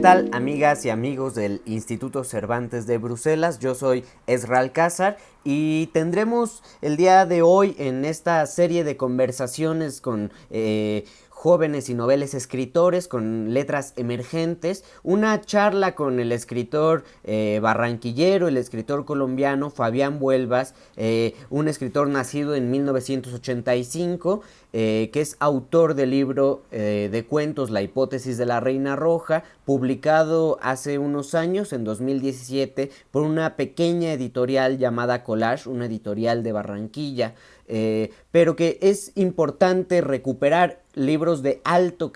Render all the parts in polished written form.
tal, amigas y amigos del Instituto Cervantes de Bruselas? Yo soy Ezra Alcázar y tendremos el día de hoy en esta serie de conversaciones con jóvenes y noveles escritores con letras emergentes, una charla con el escritor barranquillero, el escritor colombiano Fabián Buelvas, un escritor nacido en 1985, que es autor del libro de cuentos La hipótesis de la Reina Roja, publicado hace unos años, en 2017, por una pequeña editorial llamada Collage, una editorial de Barranquilla, pero que es importante recuperar libros de alto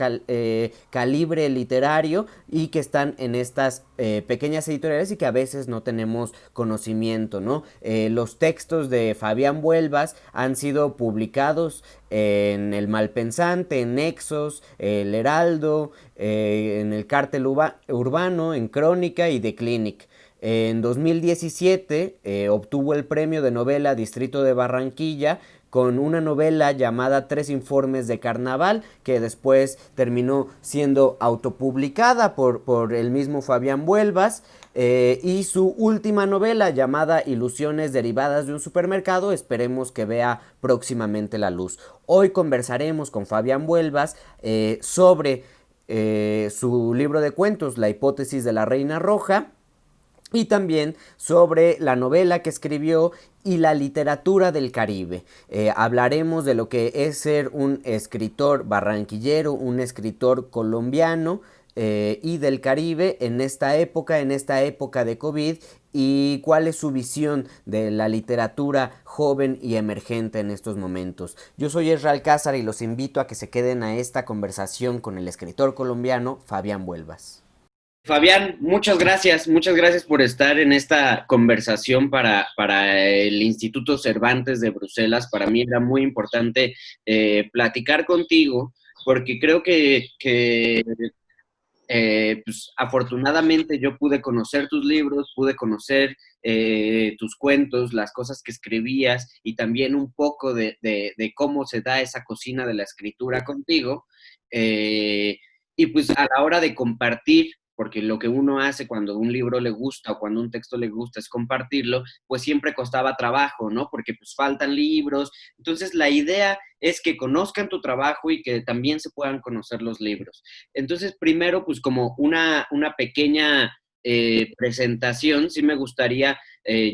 calibre literario y que están en estas pequeñas editoriales y que a veces no tenemos conocimiento, ¿no? Los textos de Fabián Buelvas han sido publicados en El Malpensante, en Nexos, El Heraldo, en el Cártel Urbano, en Crónica y The Clinic. En 2017 obtuvo el premio de novela Distrito de Barranquilla con una novela llamada Tres Informes de Carnaval, que después terminó siendo autopublicada por el mismo Fabián Buelvas, y su última novela llamada Ilusiones derivadas de un supermercado, esperemos que vea próximamente la luz. Hoy conversaremos con Fabián Buelvas sobre su libro de cuentos La hipótesis de la Reina Roja, y también sobre la novela que escribió y la literatura del Caribe. Hablaremos de lo que es ser un escritor barranquillero, un escritor colombiano y del Caribe en esta época de COVID, y cuál es su visión de la literatura joven y emergente en estos momentos. Yo soy Ezra Alcázar y los invito a que se queden a esta conversación con el escritor colombiano Fabián Buelvas. Fabián, muchas gracias por estar en esta conversación para el Instituto Cervantes de Bruselas. Para mí era muy importante platicar contigo porque creo que pues, afortunadamente yo pude conocer tus libros, pude conocer tus cuentos, las cosas que escribías y también un poco de cómo se da esa cocina de la escritura contigo. Eh, y pues a la hora de compartir, porque lo que uno hace cuando un libro le gusta o cuando un texto le gusta es compartirlo, pues siempre costaba trabajo, ¿no? Porque pues faltan libros. Entonces la idea es que conozcan tu trabajo y que también se puedan conocer los libros. Entonces, primero, pues como una pequeña presentación, sí me gustaría,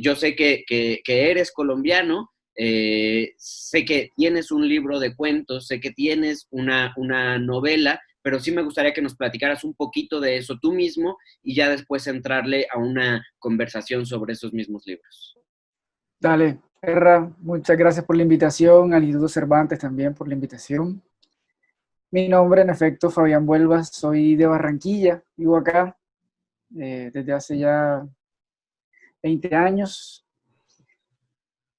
yo sé que eres colombiano, sé que tienes un libro de cuentos, sé que tienes una novela, pero sí me gustaría que nos platicaras un poquito de eso tú mismo y ya después entrarle a una conversación sobre esos mismos libros. Dale, Erra, muchas gracias por la invitación, al Instituto Cervantes también por la invitación. Mi nombre, en efecto, Fabián Buelvas, soy de Barranquilla, vivo acá desde hace ya 20 años.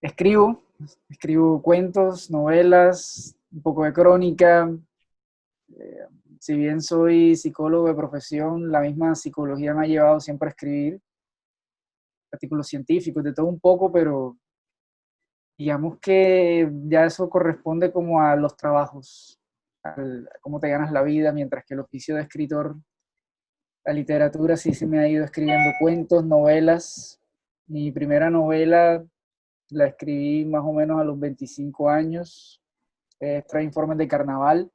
Escribo, escribo cuentos, novelas, un poco de crónica. Eh, si bien soy psicólogo de profesión, la misma psicología me ha llevado siempre a escribir artículos científicos, de todo un poco, pero digamos que ya eso corresponde como a los trabajos, a cómo te ganas la vida, mientras que el oficio de escritor, la literatura sí se me ha ido escribiendo cuentos, novelas. Mi primera novela la escribí más o menos a los 25 años, Tres informes de carnaval.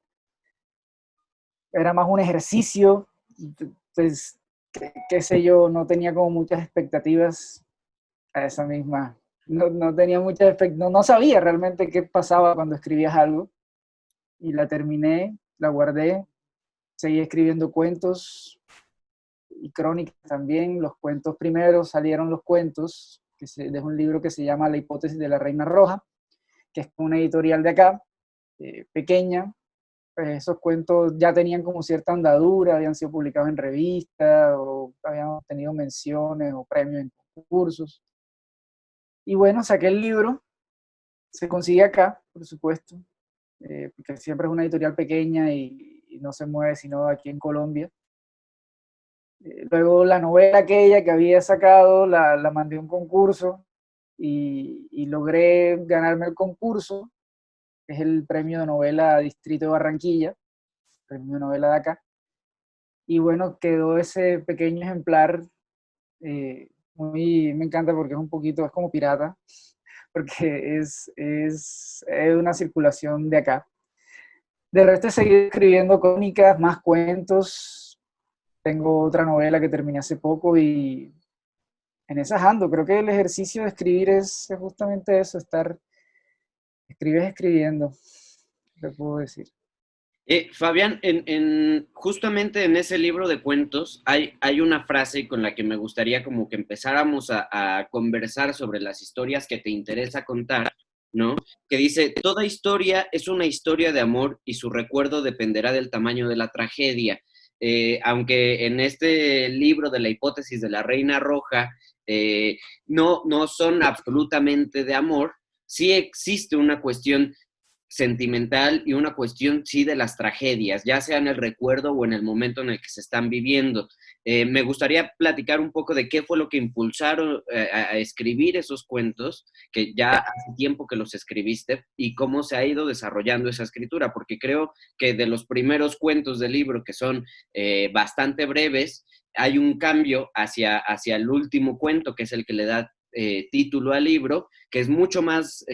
Era más un ejercicio, pues, qué sé yo, no tenía como muchas expectativas a esa misma. No tenía muchas expectativas, no sabía realmente qué pasaba cuando escribías algo. Y la terminé, la guardé, seguí escribiendo cuentos y crónicas también. Los cuentos primero salieron los cuentos, de un libro que se llama La hipótesis de la Reina Roja, que es una editorial de acá, pequeña. Pues esos cuentos ya tenían como cierta andadura, habían sido publicados en revistas o habían obtenido menciones o premios en concursos. Y bueno, saqué el libro, se consigue acá, por supuesto, porque siempre es una editorial pequeña y no se mueve sino aquí en Colombia. Luego la novela aquella que había sacado la mandé a un concurso y logré ganarme el concurso, que es el premio de novela Distrito de Barranquilla, premio de novela de acá. Y bueno, quedó ese pequeño ejemplar, me encanta porque es un poquito, es como pirata, porque es una circulación de acá. De resto he seguido escribiendo crónicas, más cuentos. Tengo otra novela que terminé hace poco y en esas ando. Creo que el ejercicio de escribir es justamente eso, escribes escribiendo, te puedo decir. Fabián, justamente en ese libro de cuentos hay una frase con la que me gustaría como que empezáramos a conversar sobre las historias que te interesa contar, ¿no? Que dice, toda historia es una historia de amor y su recuerdo dependerá del tamaño de la tragedia. Aunque en este libro de la hipótesis de la Reina Roja no son absolutamente de amor, sí existe una cuestión sentimental y una cuestión, sí, de las tragedias, ya sea en el recuerdo o en el momento en el que se están viviendo. Me gustaría platicar un poco de qué fue lo que impulsaron a escribir esos cuentos, que ya hace tiempo que los escribiste, y cómo se ha ido desarrollando esa escritura, porque creo que de los primeros cuentos del libro, que son bastante breves, hay un cambio hacia el último cuento, que es el que le da título al libro, que es mucho más,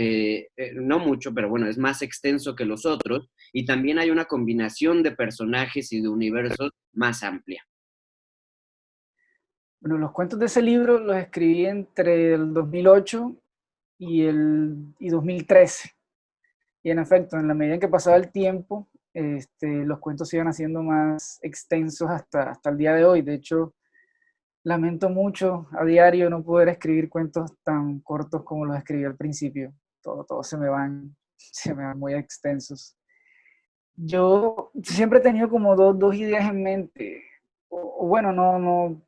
no mucho, pero bueno, es más extenso que los otros, y también hay una combinación de personajes y de universos más amplia. Bueno, los cuentos de ese libro los escribí entre el 2008 y 2013. Y en efecto, en la medida en que pasaba el tiempo, los cuentos se iban haciendo más extensos hasta el día de hoy. De hecho, lamento mucho a diario no poder escribir cuentos tan cortos como los escribí al principio. Todos se me van muy extensos. Yo siempre he tenido como dos ideas en mente. O bueno, no.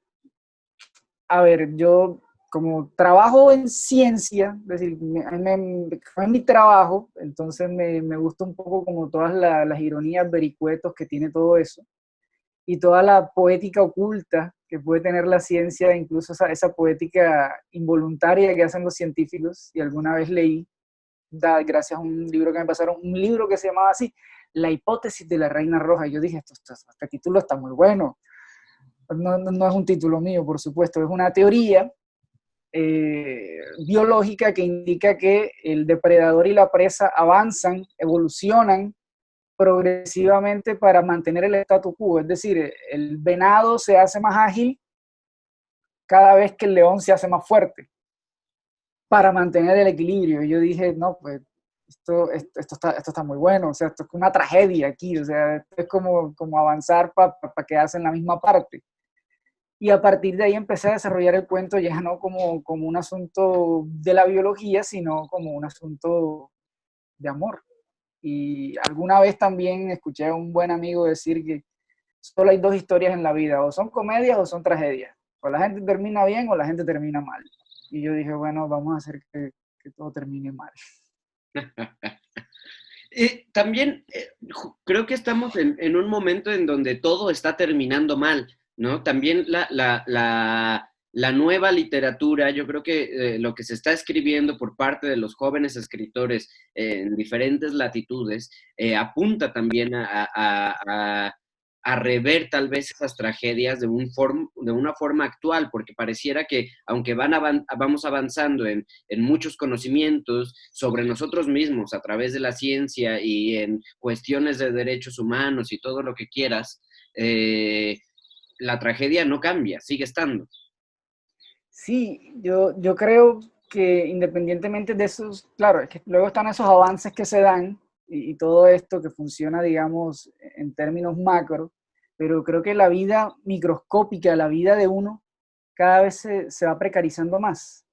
A ver, yo como trabajo en ciencia, es decir, fue mi trabajo, entonces me gusta un poco como todas las ironías, vericuetos que tiene todo eso y toda la poética oculta que puede tener la ciencia, incluso esa poética involuntaria que hacen los científicos. Y alguna vez leí, gracias a un libro que me pasaron, un libro que se llamaba así, La hipótesis de la Reina Roja. Y yo dije, este título está muy bueno. No es un título mío, por supuesto, es una teoría biológica que indica que el depredador y la presa avanzan, evolucionan progresivamente para mantener el statu quo. Es decir, el venado se hace más ágil cada vez que el león se hace más fuerte para mantener el equilibrio. Y yo dije, no, pues esto está muy bueno, o sea, esto es una tragedia aquí, o sea, esto es como avanzar para quedarse en la misma parte. Y a partir de ahí empecé a desarrollar el cuento ya no como un asunto de la biología, sino como un asunto de amor. Y alguna vez también escuché a un buen amigo decir que solo hay dos historias en la vida, o son comedias o son tragedias. O la gente termina bien o la gente termina mal. Y yo dije, bueno, vamos a hacer que todo termine mal. También creo que estamos en un momento en donde todo está terminando mal, ¿no? También la nueva literatura, yo creo que lo que se está escribiendo por parte de los jóvenes escritores en diferentes latitudes apunta también a rever tal vez esas tragedias de una forma actual, porque pareciera que aunque vamos avanzando en muchos conocimientos sobre nosotros mismos a través de la ciencia y en cuestiones de derechos humanos y todo lo que quieras, la tragedia no cambia, sigue estando. Sí, yo creo que independientemente de esos, claro, es que luego están esos avances que se dan y todo esto que funciona, digamos, en términos macro, pero creo que la vida microscópica, la vida de uno, cada vez se va precarizando más.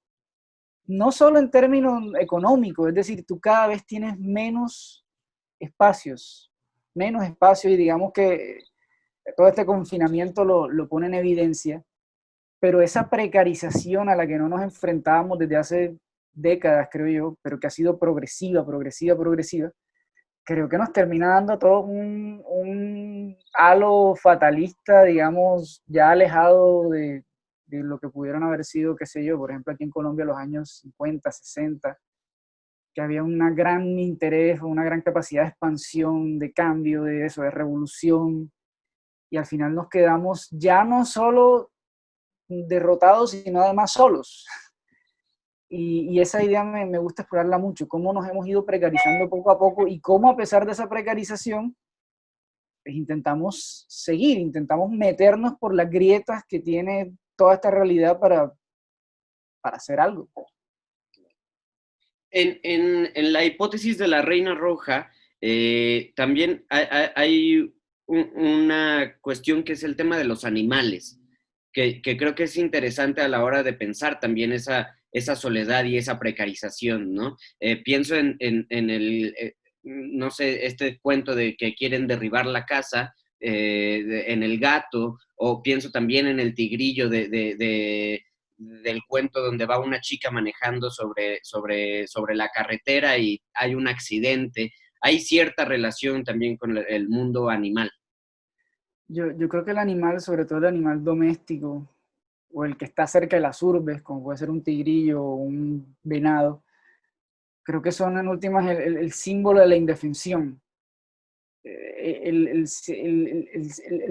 No solo en términos económicos, es decir, tú cada vez tienes menos espacios y digamos que todo este confinamiento lo pone en evidencia, pero esa precarización a la que no nos enfrentábamos desde hace décadas, creo yo, pero que ha sido progresiva, creo que nos termina dando a todos un halo fatalista, digamos, ya alejado de lo que pudieron haber sido, qué sé yo, por ejemplo, aquí en Colombia los años 50, 60, que había un gran interés, una gran capacidad de expansión, de cambio, de eso, de revolución, y al final nos quedamos ya no solo derrotados, sino además solos. Y esa idea me gusta explorarla mucho, cómo nos hemos ido precarizando poco a poco y cómo a pesar de esa precarización, pues intentamos seguir, intentamos meternos por las grietas que tiene toda esta realidad para hacer algo. En la hipótesis de la Reina Roja, también hay una cuestión que es el tema de los animales, que creo que es interesante a la hora de pensar también esa soledad y esa precarización, ¿no? Pienso en el, no sé, este cuento de que quieren derribar la casa, en el gato, o pienso también en el tigrillo del cuento donde va una chica manejando sobre la carretera y hay un accidente. Hay cierta relación también con el mundo animal. Yo creo que el animal, sobre todo el animal doméstico, o el que está cerca de las urbes, como puede ser un tigrillo o un venado, creo que son en últimas el símbolo de la indefensión, el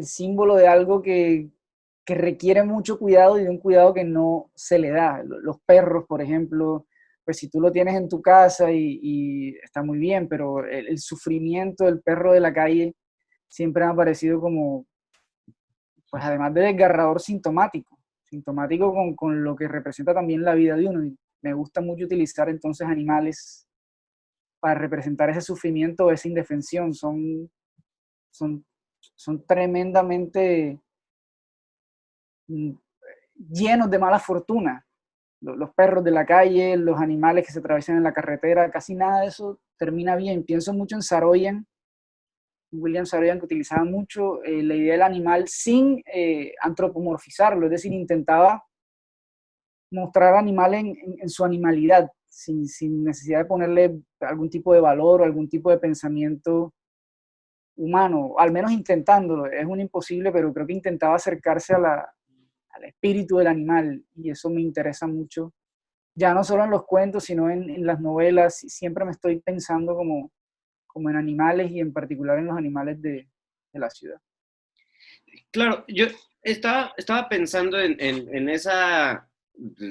símbolo de algo que requiere mucho cuidado y de un cuidado que no se le da. Los perros, por ejemplo, pues si tú lo tienes en tu casa y está muy bien, pero el sufrimiento del perro de la calle siempre me ha parecido como, pues además de desgarrador, sintomático, sintomático con lo que representa también la vida de uno. Y me gusta mucho utilizar entonces animales para representar ese sufrimiento, esa indefensión. Son, son tremendamente llenos de mala fortuna. Los perros de la calle, los animales que se atraviesan en la carretera, casi nada de eso termina bien. Pienso mucho en Saroyan, William Saroyan, que utilizaba mucho la idea del animal sin antropomorfizarlo, es decir, intentaba mostrar al animal en su animalidad, sin necesidad de ponerle algún tipo de valor o algún tipo de pensamiento humano, al menos intentándolo. Es un imposible, pero creo que intentaba acercarse al espíritu del animal y eso me interesa mucho. Ya no solo en los cuentos, sino en las novelas, siempre me estoy pensando como en animales y en particular en los animales de la ciudad. Claro, yo estaba pensando en esa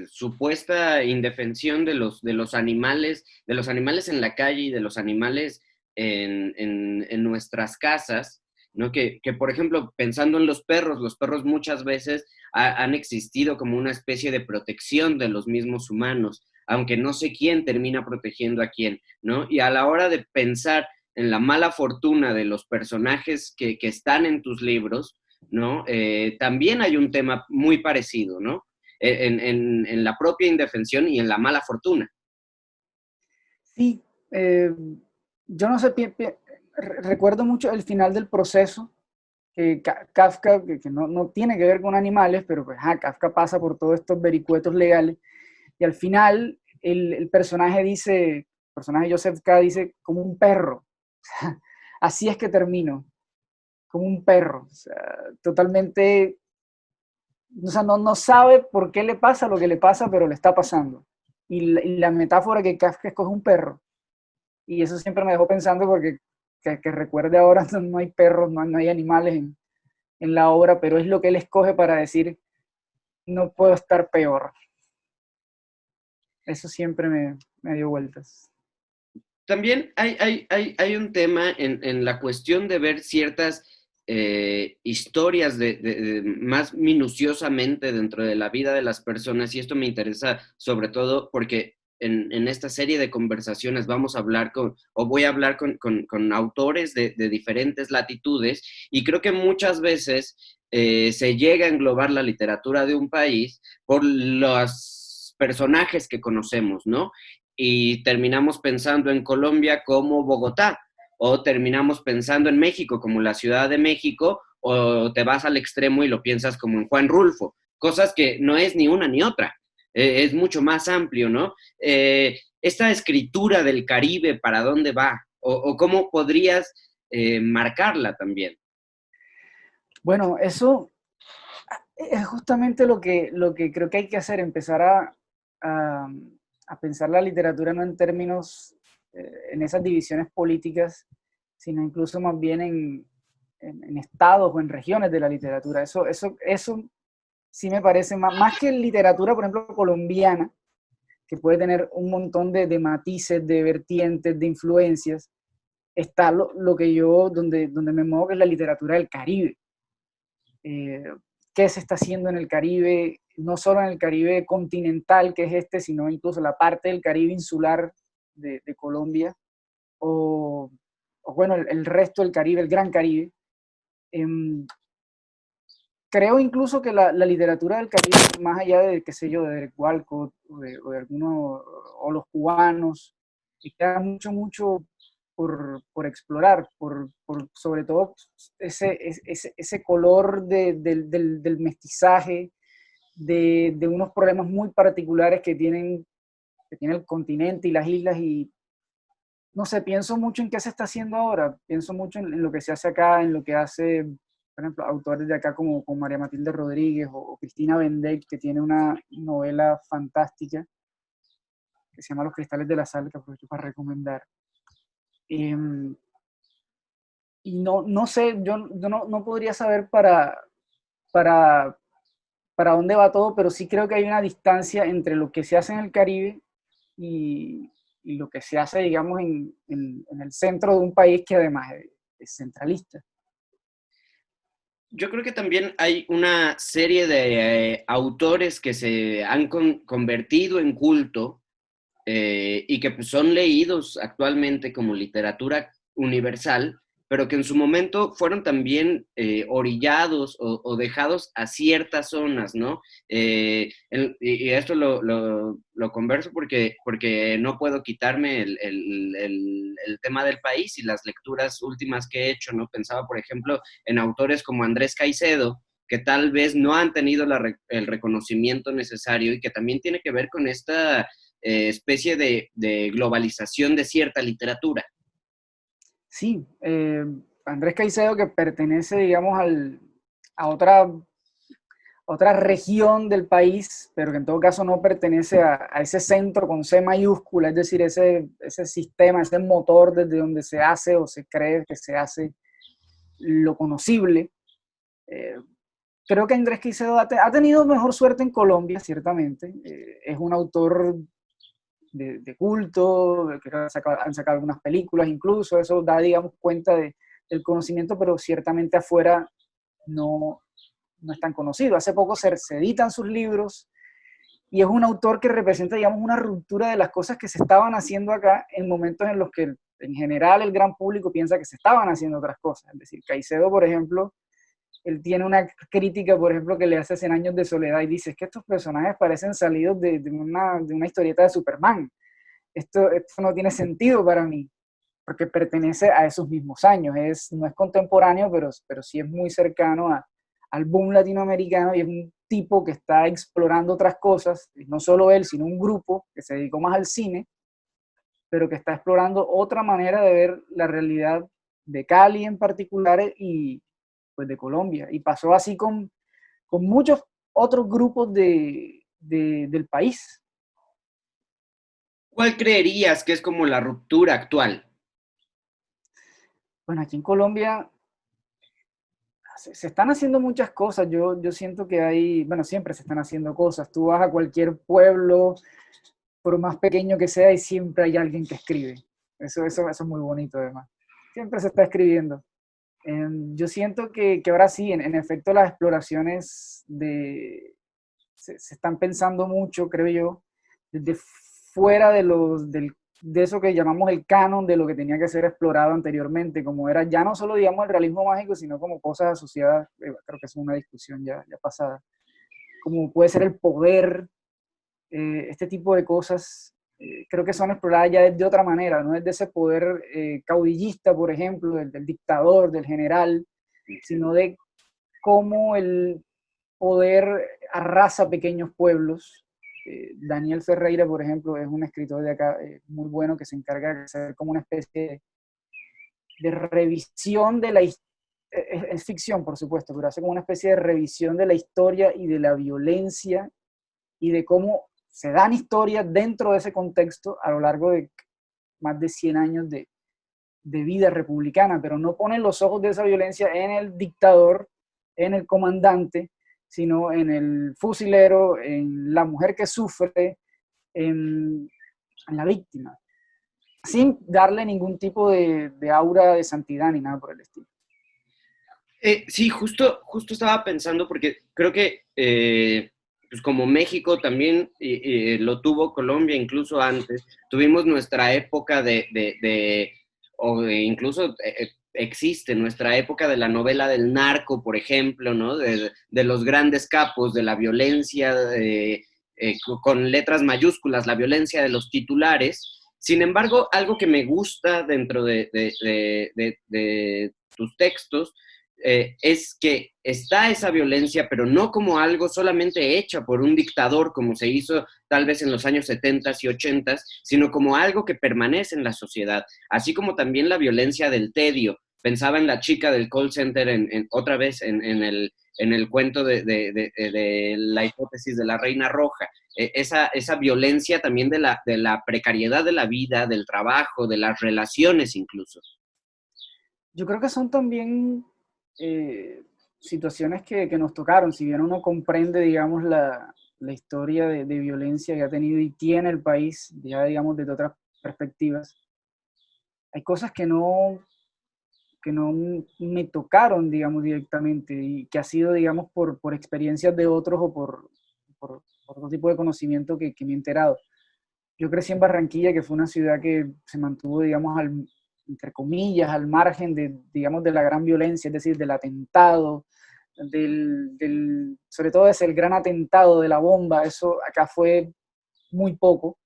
supuesta indefensión de los animales en la calle y de los animales en nuestras casas, ¿no? Por ejemplo, pensando en los perros muchas veces han existido como una especie de protección de los mismos humanos, aunque no sé quién termina protegiendo a quién, ¿no? Y a la hora de pensar en la mala fortuna de los personajes que están en tus libros, ¿no? También hay un tema muy parecido, ¿no? En la propia indefensión y en la mala fortuna. Sí, yo no sé, recuerdo mucho el final del Proceso, que Kafka, que no tiene que ver con animales, pero pues, Kafka pasa por todos estos vericuetos legales, y al final el personaje dice, el personaje Joseph K. dice, como un perro. Así es que termino, como un perro. O sea, totalmente, o sea, no sabe por qué le pasa lo que le pasa, pero le está pasando. Y la metáfora que Kafka escoge un perro. Y eso siempre me dejó pensando porque que recuerde ahora no hay perros, no hay animales en la obra, pero es lo que él escoge para decir, no puedo estar peor. Eso siempre me dio vueltas. También hay un tema en la cuestión de ver ciertas historias más minuciosamente dentro de la vida de las personas, y esto me interesa sobre todo porque en esta serie de conversaciones vamos a hablar o voy a hablar con autores de diferentes latitudes, y creo que muchas veces se llega a englobar la literatura de un país por los personajes que conocemos, ¿no? Y terminamos pensando en Colombia como Bogotá, o terminamos pensando en México como la Ciudad de México, o te vas al extremo y lo piensas como en Juan Rulfo, cosas que no es ni una ni otra, es mucho más amplio, ¿no? Esta escritura del Caribe, ¿para dónde va? O cómo podrías marcarla también. Bueno, eso es justamente lo que creo que hay que hacer, empezar a, a pensar la literatura no en términos, en esas divisiones políticas, sino incluso más bien en estados o en regiones de la literatura. Eso sí me parece más que literatura, por ejemplo, colombiana, que puede tener un montón de matices, de vertientes, de influencias. Está lo que yo, donde me muevo, que es la literatura del Caribe. Qué se está haciendo en el Caribe, no solo en el Caribe continental, que es este, sino incluso la parte del Caribe insular de Colombia, o bueno, el resto del Caribe, el Gran Caribe. Creo incluso que la literatura del Caribe, más allá de, qué sé yo, de Derek Walcott o de algunos, o los cubanos, y queda mucho por explorar, sobre todo ese color del mestizaje, de unos problemas muy particulares que tiene el continente y las islas, y no sé, pienso mucho en qué se está haciendo ahora, pienso mucho en lo que se hace acá, en lo que hace, por ejemplo, autores de acá como María Matilde Rodríguez o Cristina Bendet, que tiene una novela fantástica que se llama Los Cristales de la Sal, que aprovecho para recomendar. Y no sé, yo no podría saber para, para dónde va todo, pero sí creo que hay una distancia entre lo que se hace en el Caribe y lo que se hace, digamos, en el centro de un país que además es centralista. Yo creo que también hay una serie de autores que se han convertido en culto y que pues, son leídos actualmente como literatura universal, pero que en su momento fueron también orillados o dejados a ciertas zonas, ¿no? Y esto lo converso porque no puedo quitarme el tema del país y las lecturas últimas que he hecho, ¿no? Pensaba, por ejemplo, en autores como Andrés Caicedo, que tal vez no han tenido el reconocimiento necesario y que también tiene que ver con esta especie de globalización de cierta literatura. Sí, Andrés Caicedo, que pertenece, digamos, a otra región del país, pero que en todo caso no pertenece a ese centro con C mayúscula, es decir, ese sistema, ese motor desde donde se hace o se cree que se hace lo conocible. Creo que Andrés Caicedo ha tenido mejor suerte en Colombia, ciertamente. Es un autor de culto, que han sacado algunas películas incluso, eso da, digamos, cuenta del conocimiento, pero ciertamente afuera no, no es tan conocido. Hace poco se editan sus libros y es un autor que representa, digamos, una ruptura de las cosas que se estaban haciendo acá en momentos en los que en general el gran público piensa que se estaban haciendo otras cosas. Es decir, Caicedo, por ejemplo, él tiene una crítica, por ejemplo, que le hace 100 años de soledad y dice, es que estos personajes parecen salidos de una historieta de Superman. Esto no tiene sentido para mí, porque pertenece a esos mismos años. No es contemporáneo, pero sí es muy cercano al boom latinoamericano y es un tipo que está explorando otras cosas, no solo él, sino un grupo que se dedicó más al cine, pero que está explorando otra manera de ver la realidad de Cali en particular y pues de Colombia. Y pasó así con muchos otros grupos del país. ¿Cuál creerías que es como la ruptura actual? Bueno, aquí en Colombia se están haciendo muchas cosas. Yo siento que hay, bueno, siempre se están haciendo cosas. Tú vas a cualquier pueblo, por más pequeño que sea, y siempre hay alguien que escribe. Eso es muy bonito, además. Siempre se está escribiendo. Yo siento que ahora sí, en efecto, las exploraciones se están pensando mucho, creo yo, desde fuera de eso que llamamos el canon de lo que tenía que ser explorado anteriormente, como era ya no solo, digamos, el realismo mágico, sino como cosas asociadas, creo que es una discusión ya pasada, como puede ser el poder, este tipo de cosas, creo que son exploradas ya de otra manera, no es de ese poder caudillista, por ejemplo, del dictador, del general, sino de cómo el poder arrasa pequeños pueblos. Daniel Ferreira, por ejemplo, es un escritor de acá muy bueno que se encarga de hacer como una especie de revisión de la historia. Es ficción, por supuesto, pero hace como una especie de revisión de la historia y de la violencia y de cómo se dan historias dentro de ese contexto a lo largo de más de 100 años de vida republicana, pero no ponen los ojos de esa violencia en el dictador, en el comandante, sino en el fusilero, en la mujer que sufre, en la víctima, sin darle ningún tipo de aura de santidad ni nada por el estilo. Sí, justo estaba pensando porque creo que pues como México también lo tuvo Colombia incluso antes, tuvimos nuestra época o incluso existe nuestra época de la novela del narco, por ejemplo, ¿no? De los grandes capos, de la violencia con letras mayúsculas, la violencia de los titulares. Sin embargo, algo que me gusta dentro de tus textos es que está esa violencia, pero no como algo solamente hecha por un dictador, como se hizo tal vez en los años 70 y 80, sino como algo que permanece en la sociedad, así como también la violencia del tedio. Pensaba en la chica del call center, otra vez en el cuento de la hipótesis de la Reina Roja. Esa violencia también de la precariedad de la vida, del trabajo, de las relaciones incluso. Yo creo que son también situaciones que nos tocaron, si bien uno comprende, digamos, la historia de violencia que ha tenido y tiene el país, ya digamos desde otras perspectivas, hay cosas que no me tocaron, digamos, directamente y que ha sido, digamos, por experiencias de otros o por otro tipo de conocimiento que me he enterado. Yo crecí en Barranquilla, que fue una ciudad que se mantuvo, digamos, entre comillas, al margen de, digamos, de la gran violencia, es decir, del atentado, sobre todo ese el gran atentado de la bomba, eso acá fue muy poco,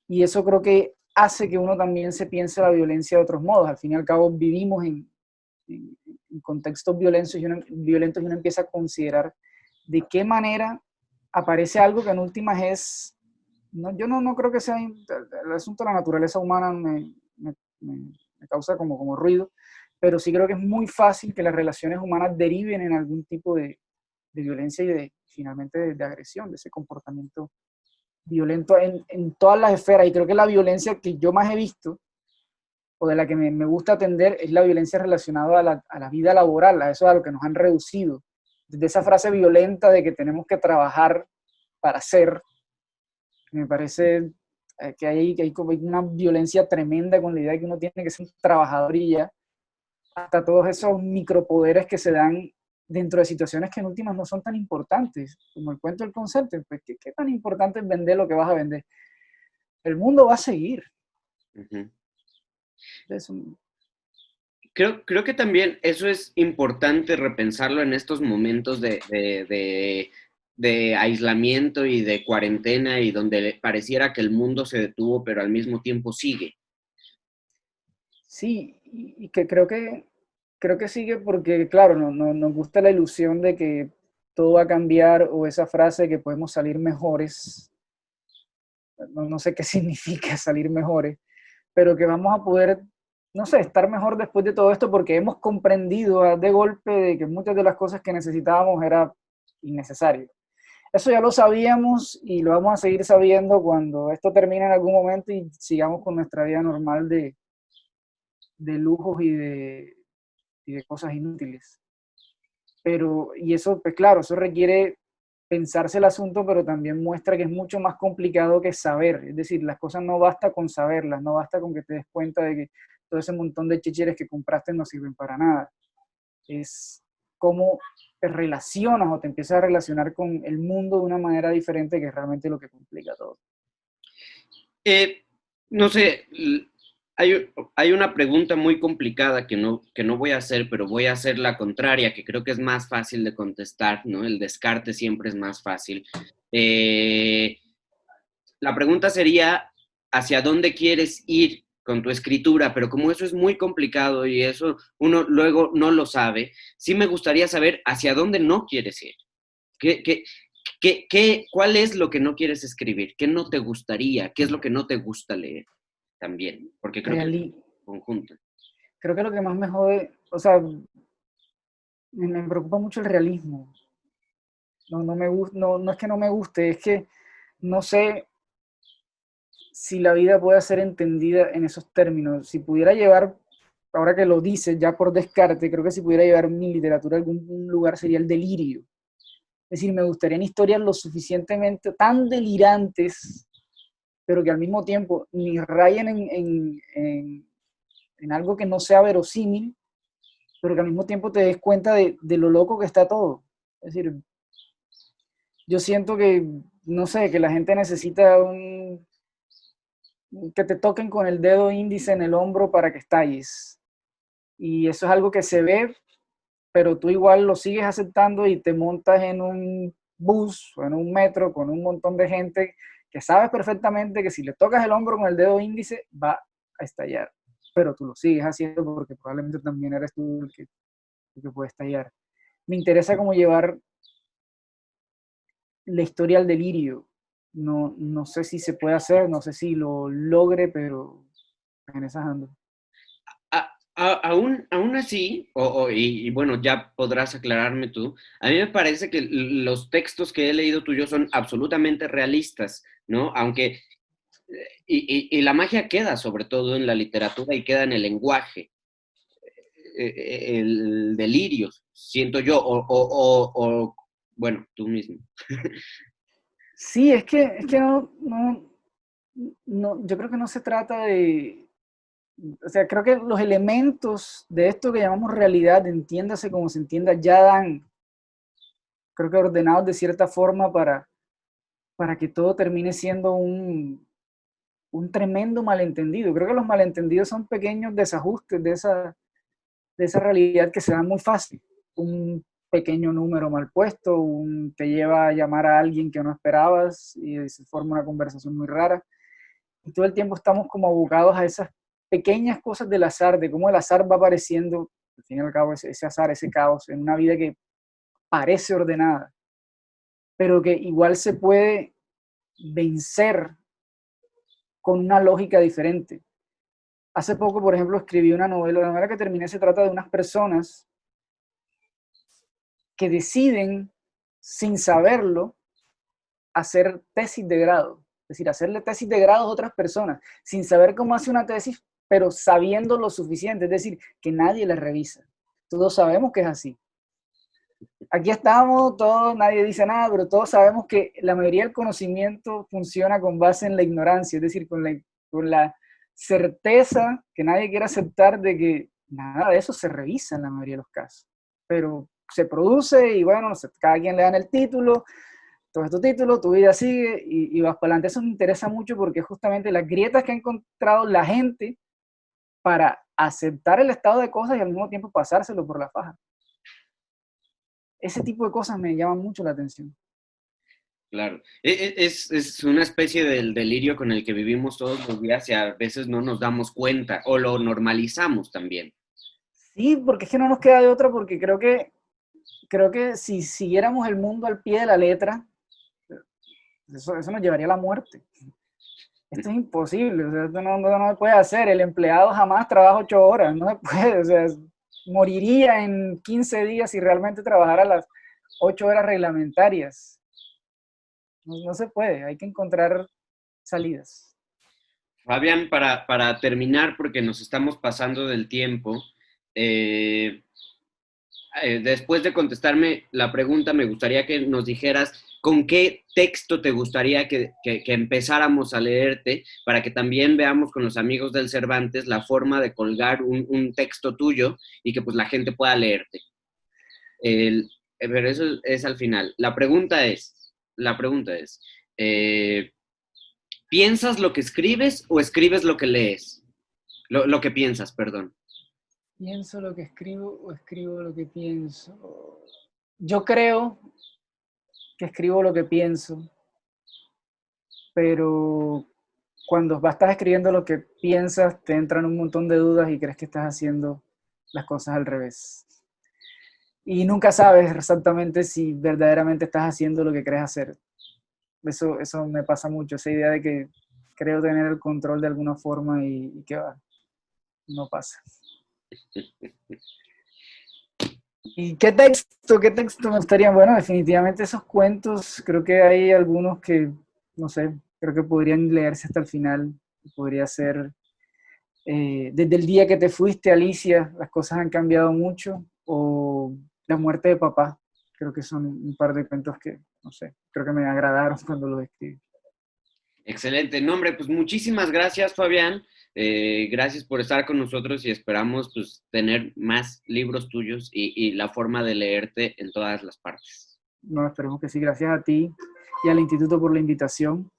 y eso creo que hace que uno también se piense la violencia de otros modos. Al fin y al cabo vivimos en contextos violentos y uno empieza a considerar de qué manera aparece algo que en últimas es, no, yo no creo que sea el asunto de la naturaleza humana me causa como ruido, pero sí creo que es muy fácil que las relaciones humanas deriven en algún tipo de violencia y finalmente de agresión, de ese comportamiento violento en todas las esferas. Y creo que la violencia que yo más he visto o de la que me gusta atender es la violencia relacionada a la vida laboral, a eso a lo que nos han reducido. Desde esa frase violenta de que tenemos que trabajar para ser, me parece que hay como una violencia tremenda con la idea de que uno tiene que ser un trabajador y ya, hasta todos esos micropoderes que se dan dentro de situaciones que en últimas no son tan importantes, como el cuento del concepto, pues ¿qué tan importante es vender lo que vas a vender? El mundo va a seguir. Uh -huh. Eso. Creo que también eso es importante repensarlo en estos momentos de aislamiento y de cuarentena y donde pareciera que el mundo se detuvo, pero al mismo tiempo sigue. Sí, y que creo que sigue porque, claro, nos gusta la ilusión de que todo va a cambiar o esa frase de que podemos salir mejores, no sé qué significa salir mejores, pero que vamos a poder, no sé, estar mejor después de todo esto porque hemos comprendido de golpe de que muchas de las cosas que necesitábamos era innecesario. Eso ya lo sabíamos y lo vamos a seguir sabiendo cuando esto termine en algún momento y sigamos con nuestra vida normal de lujos y de cosas inútiles. Pero, y eso, pues claro, eso requiere pensarse el asunto, pero también muestra que es mucho más complicado que saber. Es decir, las cosas no basta con saberlas, no basta con que te des cuenta de que todo ese montón de chicheres que compraste no sirven para nada. Es cómo te relacionas o te empiezas a relacionar con el mundo de una manera diferente que es realmente lo que complica todo. No sé, hay una pregunta muy complicada que no voy a hacer, pero voy a hacer la contraria, que creo que es más fácil de contestar, ¿no? El descarte siempre es más fácil. La pregunta sería, ¿hacia dónde quieres ir con tu escritura? Pero como eso es muy complicado y eso uno luego no lo sabe, sí me gustaría saber hacia dónde no quieres ir. ¿Cuál es lo que no quieres escribir? ¿Qué no te gustaría? ¿Qué es lo que no te gusta leer? También, porque creo que es conjunto. Creo que lo que más me jode, o sea, me preocupa mucho el realismo. No me gusta, no es que no me guste, es que no sé si la vida puede ser entendida en esos términos. Si pudiera llevar ahora que lo dices, ya por descarte, creo que si pudiera llevar mi literatura a algún lugar sería el delirio. Es decir, me gustarían historias lo suficientemente tan delirantes, pero que al mismo tiempo ni rayen en algo que no sea verosímil, pero que al mismo tiempo te des cuenta de lo loco que está todo. Es decir, yo siento que, no sé, que la gente necesita que te toquen con el dedo índice en el hombro para que estalles. Y eso es algo que se ve, pero tú igual lo sigues aceptando y te montas en un bus o en un metro con un montón de gente que sabes perfectamente que si le tocas el hombro con el dedo índice va a estallar, pero tú lo sigues haciendo porque probablemente también eres tú el que puede estallar. Me interesa cómo llevar la historia al delirio. No, no sé si se puede hacer, no sé si lo logre, pero en esas ando. Aún así, y bueno, ya podrás aclararme tú, a mí me parece que los textos que he leído tuyos son absolutamente realistas, ¿no? Aunque, y la magia queda sobre todo en la literatura y queda en el lenguaje, el delirio, siento yo, bueno, tú mismo. Sí, es que no, yo creo que no se trata de, o sea, creo que los elementos de esto que llamamos realidad, entiéndase como se entienda, ya dan, creo que ordenados de cierta forma para que todo termine siendo un tremendo malentendido. Creo que los malentendidos son pequeños desajustes de esa realidad que se dan muy fácil. Un pequeño número mal puesto, te lleva a llamar a alguien que no esperabas y se forma una conversación muy rara. Y todo el tiempo estamos como abocados a esas pequeñas cosas del azar, de cómo el azar va apareciendo, al fin y al cabo, ese azar, ese caos, en una vida que parece ordenada, pero que igual se puede vencer con una lógica diferente. Hace poco, por ejemplo, escribí una novela, la novela que terminé se trata de unas personas que deciden, sin saberlo, hacer tesis de grado. Es decir, hacerle tesis de grado a otras personas, sin saber cómo hace una tesis, pero sabiendo lo suficiente. Es decir, que nadie la revisa. Todos sabemos que es así. Aquí estamos, todos, nadie dice nada, pero todos sabemos que la mayoría del conocimiento funciona con base en la ignorancia, es decir, con la certeza que nadie quiere aceptar de que nada de eso se revisa en la mayoría de los casos. Pero se produce y bueno, cada quien le dan el título, todo es tu título, tu vida sigue y vas para adelante. Eso me interesa mucho porque es justamente las grietas que ha encontrado la gente para aceptar el estado de cosas y al mismo tiempo pasárselo por la faja. Ese tipo de cosas me llaman mucho la atención. Claro, es una especie del delirio con el que vivimos todos los días y a veces no nos damos cuenta o lo normalizamos también. Sí, porque es que no nos queda de otra, porque creo que si siguiéramos el mundo al pie de la letra, eso nos llevaría a la muerte. Esto es imposible, o sea, esto no se puede hacer. El empleado jamás trabaja 8 horas, no se puede, o sea, moriría en 15 días si realmente trabajara las 8 horas reglamentarias. No se puede, hay que encontrar salidas. Fabián, para terminar, porque nos estamos pasando del tiempo, eh, después de contestarme la pregunta, me gustaría que nos dijeras con qué texto te gustaría que empezáramos a leerte, para que también veamos con los amigos del Cervantes la forma de colgar un texto tuyo y que pues la gente pueda leerte. Pero eso es al final. La pregunta es, eh, ¿piensas lo que escribes o escribes lo que lees? Lo que piensas, perdón. ¿Pienso lo que escribo o escribo lo que pienso? Yo creo que escribo lo que pienso, pero cuando estás escribiendo lo que piensas, te entran un montón de dudas y crees que estás haciendo las cosas al revés. Y nunca sabes exactamente si verdaderamente estás haciendo lo que crees hacer. Eso me pasa mucho, esa idea de que creo tener el control de alguna forma y que va, no pasa. ¿Y qué texto me gustaría? Bueno, definitivamente esos cuentos, creo que hay algunos que, no sé, creo que podrían leerse hasta el final. Podría ser desde el día que te fuiste, Alicia, las cosas han cambiado mucho, o la muerte de papá. Creo que son un par de cuentos que, no sé, creo que me agradaron cuando los escribí. Excelente. No, hombre, pues muchísimas gracias, Fabián. Gracias por estar con nosotros y esperamos pues, tener más libros tuyos y la forma de leerte en todas las partes. No, esperemos que sí. Gracias a ti y al Instituto por la invitación.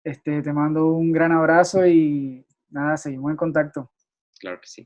Te mando un gran abrazo y nada, seguimos en contacto. Claro que sí.